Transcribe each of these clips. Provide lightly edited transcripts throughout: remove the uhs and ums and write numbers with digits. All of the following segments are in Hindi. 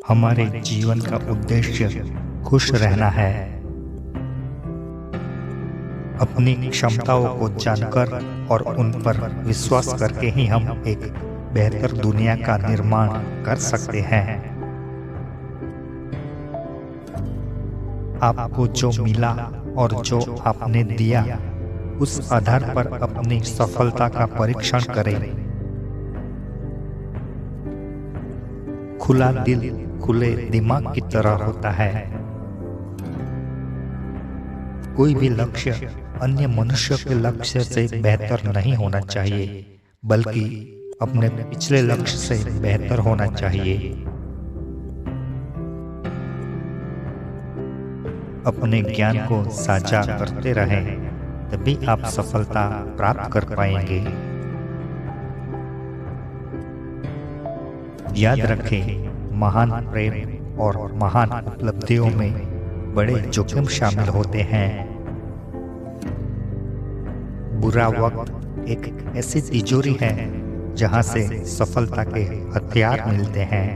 हमारे जीवन का उद्देश्य खुश रहना है। अपनी क्षमताओं को जानकर और उन पर विश्वास करके ही हम एक बेहतर दुनिया का निर्माण कर सकते हैं। आपको जो मिला और जो आपने दिया, उस आधार पर अपनी सफलता का परीक्षण करें। खुला दिल खुले दिमाग की तरह होता है। कोई भी लक्ष्य अन्य मनुष्य के लक्ष्य से बेहतर नहीं होना चाहिए, बल्कि अपने पिछले लक्ष्य से बेहतर होना चाहिए। अपने ज्ञान को साझा करते रहें, तभी आप सफलता प्राप्त कर पाएंगे। याद रखें, महान प्रेम और महान उपलब्धियों में बड़े जोखिम शामिल होते हैं। बुरा वक्त एक ऐसी तिजोरी है जहां से सफलता के हथियार मिलते हैं।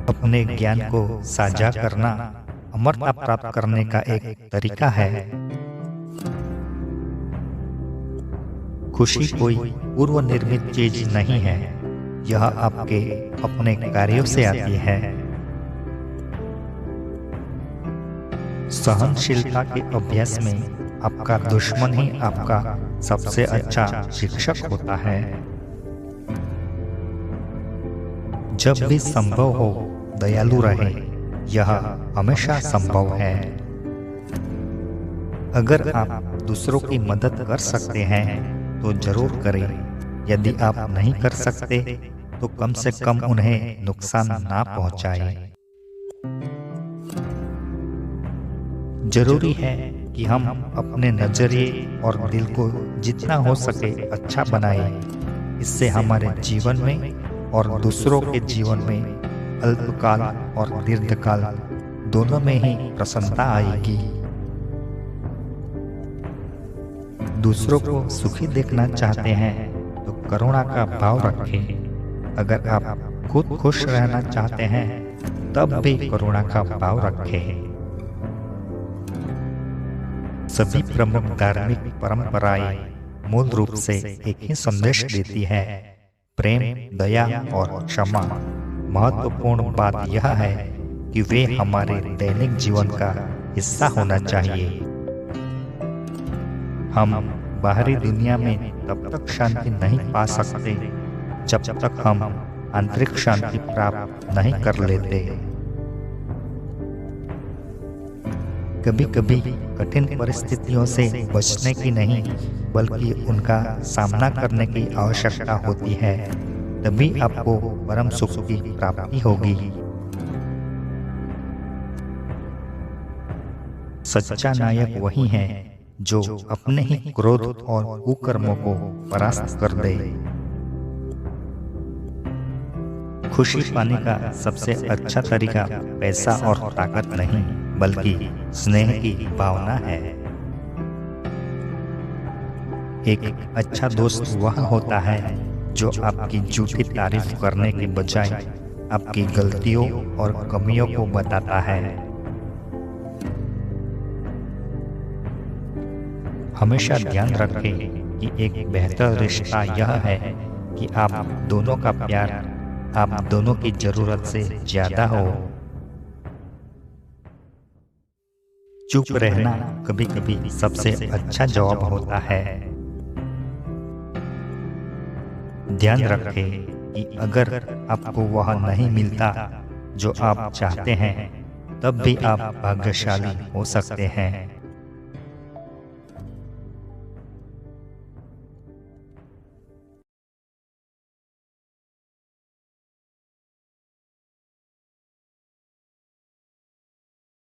अपने ज्ञान को साझा करना अमरता प्राप्त करने का एक तरीका है। खुशी कोई पूर्व निर्मित चीज नहीं है, यह आपके अपने कार्यों से आती है। सहनशीलता के अभ्यास में आपका दुश्मन ही आपका सबसे अच्छा शिक्षक होता है। जब भी संभव हो, दयालु रहे, यह हमेशा संभव है। अगर आप दूसरों की मदद कर सकते हैं तो जरूर करें। यदि आप नहीं कर सकते तो कम से कम उन्हें नुकसान ना पहुंचाएं। जरूरी है कि हम अपने नजरिए और दिल को जितना हो सके अच्छा बनाएं। इससे हमारे जीवन में और दूसरों के जीवन में अल्पकाल और दीर्घकाल दोनों में ही प्रसन्नता आएगी। दूसरों को सुखी देखना चाहते हैं तो करुणा का भाव रखें। अगर आप खुद खुश रहना चाहते हैं तब भी करुणा का भाव रखें। सभी प्रमुख धार्मिक परंपराएं मूल रूप से एक ही संदेश देती है: प्रेम, दया और क्षमा। महत्वपूर्ण बात यह है कि वे हमारे दैनिक जीवन का हिस्सा होना चाहिए। हम बाहरी दुनिया में तब तक शांति नहीं पा सकते जब तक हम आंतरिक शांति प्राप्त नहीं कर लेते। कभी कभी कठिन परिस्थितियों से बचने की नहीं, बल्कि उनका सामना करने की आवश्यकता होती है। तभी आपको परम सुख की प्राप्ति होगी। सच्चा नायक वही है जो अपने ही क्रोध और कुकर्मों को परास्त कर दे। खुशी पाने का सबसे अच्छा तरीका पैसा और ताकत नहीं, बल्कि स्नेह की भावना है। एक अच्छा दोस्त वह होता है जो आपकी झूठी तारीफ करने के बजाय आपकी गलतियों और कमियों को बताता है। हमेशा ध्यान रखें कि एक बेहतर रिश्ता यह है कि आप दोनों का प्यार आप दोनों की जरूरत से ज्यादा हो। चुप रहना कभी कभी सबसे अच्छा जवाब होता है। ध्यान रखें कि अगर आपको वह नहीं मिलता जो आप चाहते हैं, तब भी आप भाग्यशाली हो सकते हैं।